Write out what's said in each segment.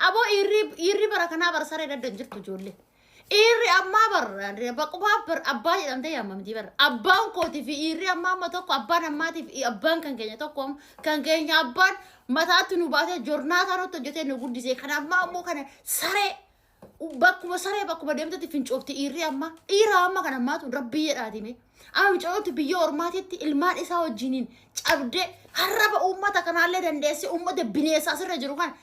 abo irri barakana bar sare da danjirtu jolle irri amma bar baqba bar abba jedhamte yaamamti bar abbaan kooti fi irri amma tokko abbaan ammaati fi abbaan kan keenya tokko kan keenya abbaan mataatti nu baate jornaata rotto jete nu guddise kana amma ammoo kana sare bakkuma sare bakkuma deemtatti fincoofti irri amma ira amma kana ammaatu rabbii jedhaatime amma cooti biyya ormaatitti ilmaan isaa wajjiniin cabde harraba ummata kanaallee dandeessi ummata bineessa asirra jiru kan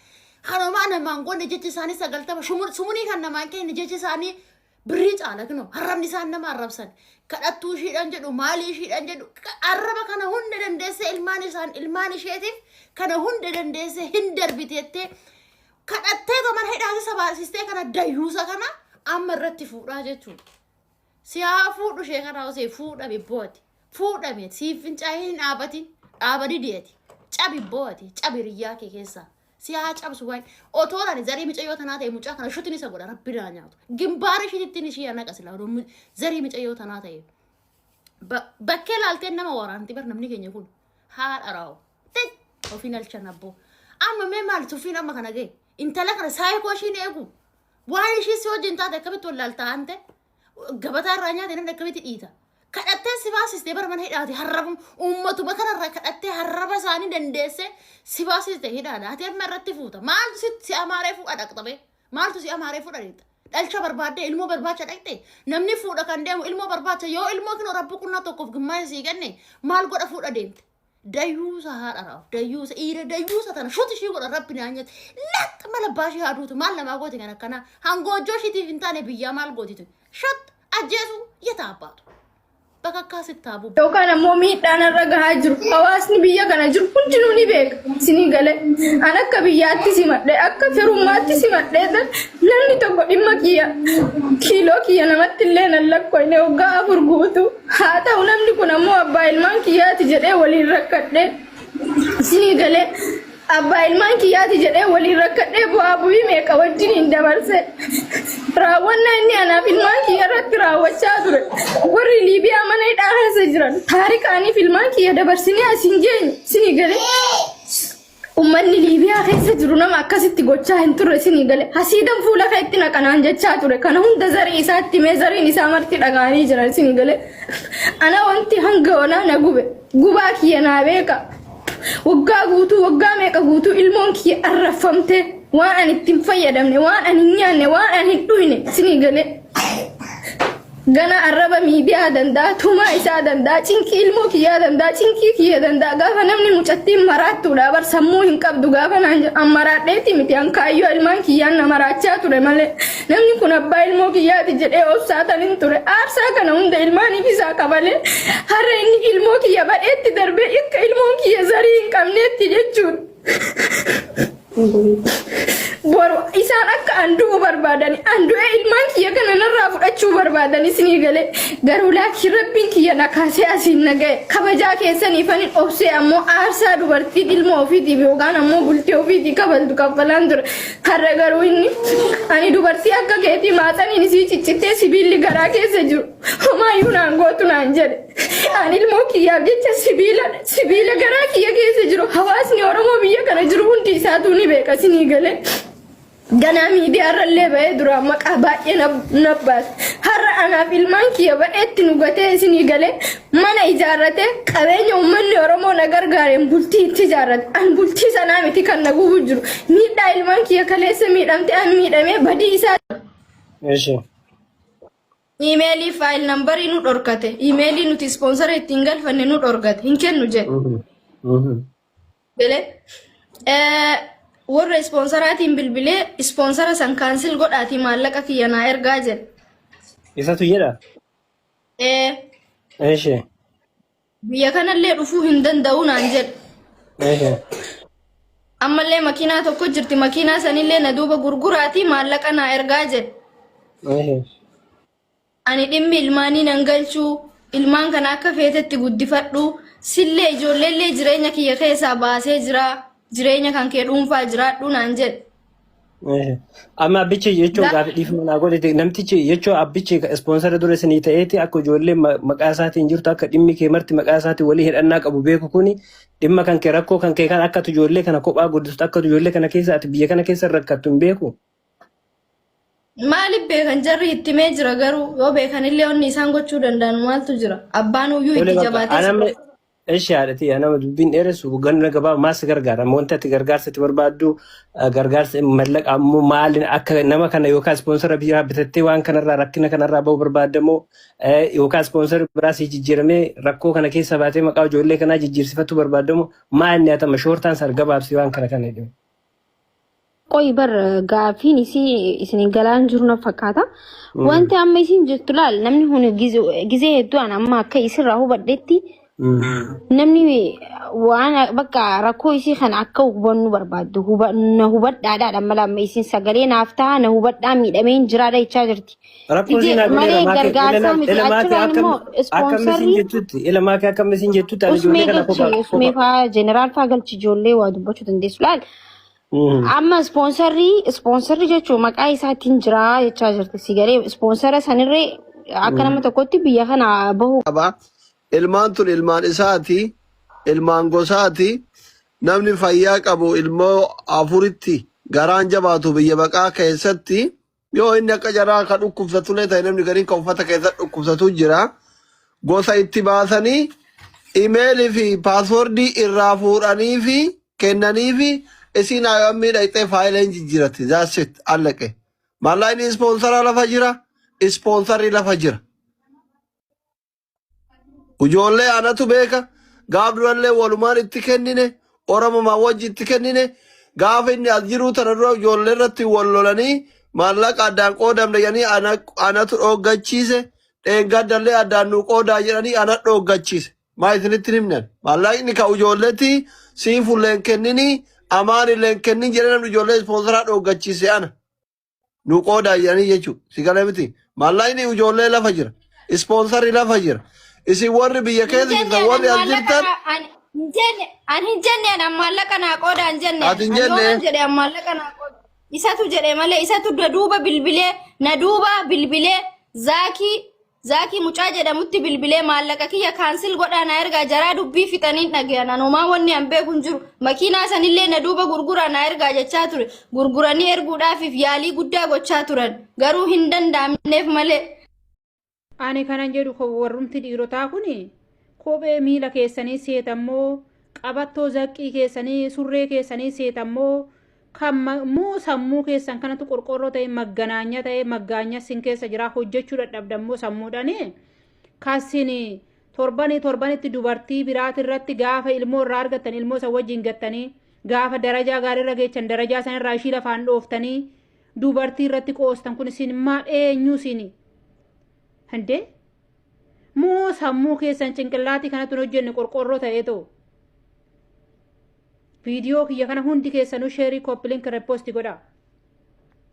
Hanoma namaan goone jechi isaanii sagaltama sumuni kan namaan keenya jechi isaanii birrii caala kino harrabni isaan nama arrabsan kadhattuu ishiidhaan jedhu maalii ishiidhaan jedhu arraba kana hunda dandeesse ilmaan isheetiif kana hunda dandeesse hin darbiteettee kadhattee gaman hidhaasi sabaasistee kana dayyuusa kana amma irratti fuudhaa jechuudha. Siyaa fuudhu ishee kana osoo fuudhame booti fuudhame siif fincaa'ee hin dhaabati deeti cabi booti cabi riyyaa kee keessaa. Siya cabsu waay otoran zari micayo tanata mucaa kana shutini sa goda rabbi da nyaatu gimbare shitini shi yana kasila zari micayo tanata bakkela alten nama waranti bar namni kenya kun ha araw tek o final chanabo amma me mal tu fina ma kana ge intala kana sai ko shi ne egu waay shi so jinta da kabit wallalta ante gabata ranya de ne kabit ita kadhatte sibaasiste bar man hidhaati harrabum ummatu bakara kadhatte harraba saani dandeesse sibaasiste hidhaadha ati amma irratti fuuta maaltu si amaaree fuudha dhaqxabe maaltu si amaaree fuudha dhaqxa dhalcha barbaadde ilmoo barbaacha dhaqxe namni fuudha kan deemu ilmoo barbaacha yoo ilmoo kino rabbu kunna tokkoof gimmaa sii ganne maal godha fuudha deemte dayyuusa haadha dayyuusa iire dayyuusa tana shuti shii godha rabbi naanyatti latt mala baashii haaduutu maal namaa gooti kan akkana hangoojjoo shiitiif hin taane biyyaa maal gootitu shat ajjeesu yeta abbaatu bakka kaasitaabu yookaan ammoo miidhaan irra gahaa jiru hawaasni biyya kana jiru hundinuu ni beeka sinii galee an akka biyyaatti simadhe akka firummaatti simadhe namni tokko dhimma kiiloo kiyya namatti illee nan lakkoofne waggaa 4 guutu haa ta'u namni kun ammoo abbaa ilmaan kiyyaati jedhee waliin rakkadhe sinii galee abbaa ilmaan kiyyaati jedhee waliin rakkadhe bu'aa bu'ii meeqa wajjin hin dabarse raawwanna inni anaaf ilmaan kiyya irratti raawwachaa ture warri liibiyaa mana hidhaa keessa jiran taarikaaniif ilmaan kiyya dabarsinee asiin geenye sinii galee ummanni liibiyaa keessa jiru nama akkasitti gochaa hin turre sinii galee hasiidan fuula keetti naqanaan jechaa ture kana hunda zarii isaatti mee zariin isaa marti dhagaanii jiran sinii galee ana wanti hanga onaa na gubaa kiyya naa beeka waggaa guutuu waggaa meeqa guutuu ilmoon kiyya arrafamte waan ani ittiin fayyadamne waan ani nyaanne waan ani dhuyne sinii galee gana arraba miidiyaa danda'a tumaa isaa danda'a cinkii ilmoo kiyyaa danda'a cinkii kiyya danda'a gaafa namni mucattiin maraattuudha bar sammuu hin qabdu gaafa naan maraadheeti miti hankaayyoo ilmaan kiyyaan na maraachaa ture malee namni kun abbaa ilmoo kiyyaati jedhee obsaatan hin ture aarsaa kana hunda ilmaaniif isaa qabalee har'a inni ilmoo kiyya badheetti darbee akka ilmoon kiyya zarii hin qabneetti jechuudha. Boru isaan akka anduu barbaadani andu'ee ilmaan kiyya kana narraa fudhachuu barbaadani sinii galee garuu laakiin rabbiin kiyya nakaasee asiin naga'e kabajaa keessaniif ani obsee ammoo aarsaa dubartii ilmoo ofiitiif yookaan ammoo bultii ofiitii kabaltu kaffalaan ture har'a garuu inni ani dubartii akka keetii maaxaniin isii ciccittee sibiilli garaa keessa jiru homaayyuu naan gootu naan jedhe ani ilmoo kiyyaaf jecha sibiila garaa kiyya keessa jiru hawaasni oromoo biyya kana jiru hundi isaatu ni beeka sinii galee ganaa miidiyaa irrallee ba'ee dura maqaa baay'ee nabbaas har'a anaaf ilmaan kiyya ba'eetti nu gatee isinii galee mana ijaarrate qabeenya uummanni oromoo na gargaareen bultii itti ijaarrate an bultii sanaa miti kan na gubu jiru miidhaa ilmaan kiyya kaleessa miidhamte an miidhamee badii isaa iimeelii faayil nambarii nu dhorkate iimeelii nuti ispoonsara ittiin galfanne nu dhorkate hin kennu jedhe warra ispoonsaraatiin bilbilee ispoonsara san kaansil godhaati maallaqa kiyya naa ergaa jedhe. Isatu jedha? Eeshi. Biyya kanallee dhufuu hin danda'u naan jedhe. Ammallee makiinaa tokko jirti makiinaa sanillee na duuba gurguraati maallaqa naa ergaa jedhe. Ani dhimmi ilmaanii nan galchuu ilmaan kana akka feetetti guddifadhu sillee ijoolleellee jireenya kiyya keessaa baasee jira. Jireenya kan kee dhuunfaa jiraadhu naan jedhe Amma abbichi jechuun gaafa dhiifama godhate namtichi jechuun abbichi ispoonsara dura isinii ta'eeti akka ijoollee maqaa isaatiin jirtu akka dhimmi kee marti maqaa isaatiin walii hidhannaa qabu beeku kuni dhimma kan kee rakkoo kan kee kan akka ijoollee kana kophaa guddistu akka ijoollee kana keessa ati biyya kana keessa rakkattu hin beeku. Maaliif beekan jarri itti mee jira garuu yoo beekan illee onni isaan gochuu danda'an maaltu jira abbaan uyyuu itti jabaatee. Eshi haadhati nama dubbiin dheeressu ganna gabaa maas gargaara wanti ati gargaarsa itti barbaaddu gargaarsa mallaqa ammoo maalin akka nama kana yookaan ispoonsara biyyaa bitattee waan kanarraa rakkina kanarraa bahu barbaadamoo yookaan ispoonsara biraa si jijjiiramee rakkoo kana keessa baatee maqaa ijoollee kanaa jijjiirsifatu barbaadamoo maal inni hatama shoortaan sargabaabsi waan kana kana jedhamu. Qoy bar gaafiin isin galaan jiru na fakkaata. Wanti amma isin jettu laal namni kun gizee hedduu amma akka isirraa hubadhetti namni waan bakka rakkoo isii kan akka hubannu barbaaddu na hubadhaadha mala amma isin sagalee naaf ta'a na hubadhaa miidhameen jiraadha jechaa jirti. Malee gargaarsa miti achirraan immoo ispoonsarri ilmaa kee akkam isin jettutti ani ijoollee kana kophaa usmee faa jeneraal faa galchi ijoollee waa dubbachuu dandeessu laal. Amma ispoonsarri jechuun maqaa isaatiin jira jechaa jirti sigalee ispoonsara sanirree akka nama tokkotti biyya kana bahu. Ilmaan tun ilmaan isaati, ilmaan gosaati, namni fayyaa qabu ilmoo afuritti garaan jabaatu biyya baqaa keessatti yoo inni akka jaraa kan dhukkubsatullee ta'e namni gariin kan uffata keessatti dhukkubsatu jira. Gosa itti baasanii imeelii fi paaswoordii irraa fuudhanii fi kennanii fi isin ayyamii dhaqxee faayileen jijjiirratti jaasit allaqe. Mallaa inni ispoonsara lafa jira, ispoonsarri lafa jira. Ijoollee anatu beeka gaaf durallee walumaan itti kennine oromomaa wajji itti kennine gaafa inni as jiru tana dura ijoollee irratti wal lolanii maallaqa addaan qoodamne jedhanii anatu dhooggachiise dheengaddallee addaan nu qoodaa jedhanii ana dhooggachiise maa isinitti himnan maallaqni ka ijoolleetti sii fulleen kenninii amaan illeen kennin jedhe namni ijoollee ispoonsaraa dhooggachiise ana nu qoodaa jedhanii jechuudha si galee miti maallaqni ijoollee lafa jira ispoonsarri lafa jira. Isi warri biyya keessa jirtan warri as jirtan. Ani hin jenne maallaqa naa qooda hin jenne. Ati hin jenne. Ani jedhe maallaqa naa qooda. Isatu jedhe malee isatu duuba bilbilee na duuba bilbilee zaakii mucaa jedhamutti bilbilee maallaqa kiyya kaansil godhaa na ergaa jaraa dubbii fixanii dhagayan anumaa wanni an beeku hin jiru makiinaa sanillee na duuba gurguraa na ergaa jechaa ture gurguranii erguudhaafif yaalii guddaa gochaa turan garuu hin danda'amneef malee. Ani kanan jedhu warrumti dhiirotaa kuni kophee miila keessanii seetammoo qabattoo zaqqii keessanii surree keessanii seetammoo kan moo sammuu keessan kanatu qorqorroo ta'e magganaanya ta'e maggaanya sin keessa jira hojjechuu dadhabdammoo sammuudhaani kasin torbanitti dubartii biraati irratti gaafa ilmoo irraa argattan ilmoo isa wajjin gattanii gaafa darajaa gaariirra geechan darajaa sanirraa ishii lafaan dhooftanii dubartii irratti qoostan kun isin maa eenyu isini. Hande moo sammuu keessan cinqillaati kanatu hojjenne qorqorroo ta'ee ta'u viidiyoo kiyya kana hundi keessanuu sheerii koppiliink reepoosti godha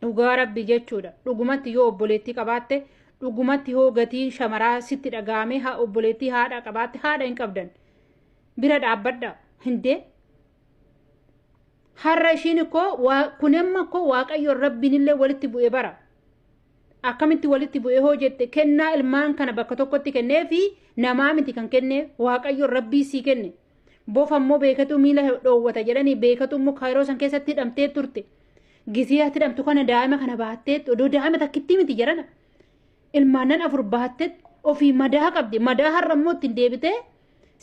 dhugaa rabbi jechuudha dhugumatti yoo obboleettii qabaatte dhugumatti yoo gatii shamaraa sitti dhagaame haa obboleettii haadha qabaatte haadha hin qabdan bira dhaabbadha hinde har'a ishiin ikkoo kunemma ikkoo waaqayyoon rabbiinillee walitti bu'ee bara. Akkamitti walitti bu'ee hoo jette kennaa ilmaan kana bakka tokkotti kennee fi namaa miti kan kenne waaqayyoon rabbii sii kenne bofa immoo beekatu miila dhoowwata jedhanii beekatu immoo kaayiroo san keessatti hidhamtee turte gisee ati hidhamtu kana daa'ima kana baattee odoo daa'ima takkitti miti jedhana ilmaannan afur baattee ofii madaa qabdi madaa har'a immoo ittiin deebitee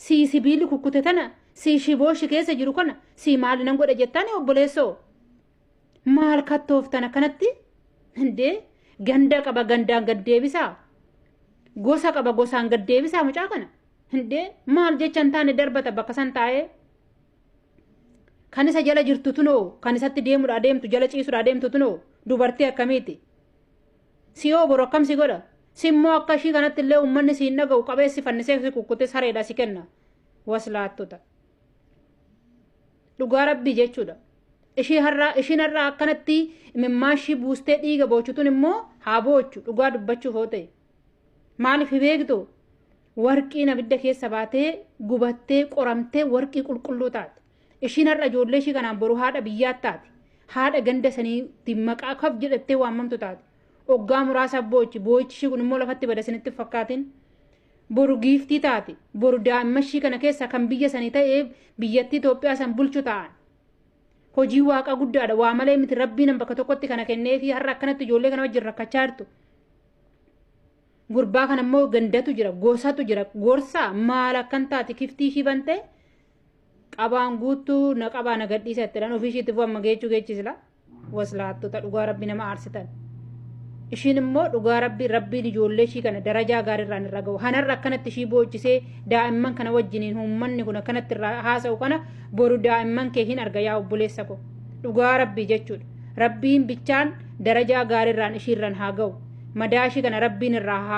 sii sibiilli kukkute tana sii shibooshi keessa jiru kana sii maali nan godha jettaan obboleessoo maal kattooftan akkanatti hindee. Ganda qaba gandaan gad deebisaa gosa qaba gosaan gad deebisaa mucaa kana hindee maal jechan taane darbata bakka san taa'ee kan isa jala jirtu tunoo kan isatti deemuudha deemtu jala ciisuudha deemtu tunoo dubartii akkamiiti siyoo boru akkam si godha simmoo akka ishii kanatti illee uummanni si hin dhaga'u qabeessi fannisee si kukkutee sareedha si kenna waslaattota dhugaa rabbii jechuudha. Ishiin har'a akkanatti mimmaashii buustee dhiiga boochituun immoo haa boochu dhugaa dubbachuuf hoo ta'e maaliif beektu warqiin abidda keessa baatee gubattee qoramtee warqii qulqulluu taate ishiin har'a ijoollee ishii kanaan boru haadha biyyaatti taate haadha ganda sanii maqaa kaf jedhattee waamamtu taate. Oggaa muraasa boo'ichi kun immoo lafatti bada sinitti fakkaatin. Boru giiftii taate. Boru daa'imman ishii kana keessa kan biyya sanii ta'ee biyyattii Itoophiyaa san bulchu ta'an. Hojii waaqa guddaadha. Waa malee miti rabbiin bakka tokkotti kana kennee fi har'a akkanatti ijoollee kana wajjin rakkachaa jirtu. Gurbaa kana immoo gandatu jira, gosatu jira, gorsaa maal akkan taate kiftii ishii bantee qabaan guutuu na qabaa na gadhiisa jettan ofii ishiitti fu'amma geechisila. Waslaattota dhugaa rabbi nama aarsitan. Ishiin immoo dhugaa rabbiin ijoollee ishii kana darajaa gaariirraan irra gahu. Hanarra akkanatti ishii boochisee daa'imman kana wajjiniin uummanni kun akkanatti irraa haasa'u kana boru daa'imman kee hin arga yaa obboleessa ko. Dhugaa rabbii jechuudha. Rabbiin bichaan darajaa gaariirraan ishiirraan haa gahu. Madaa ishii kana rabbiin irraa haa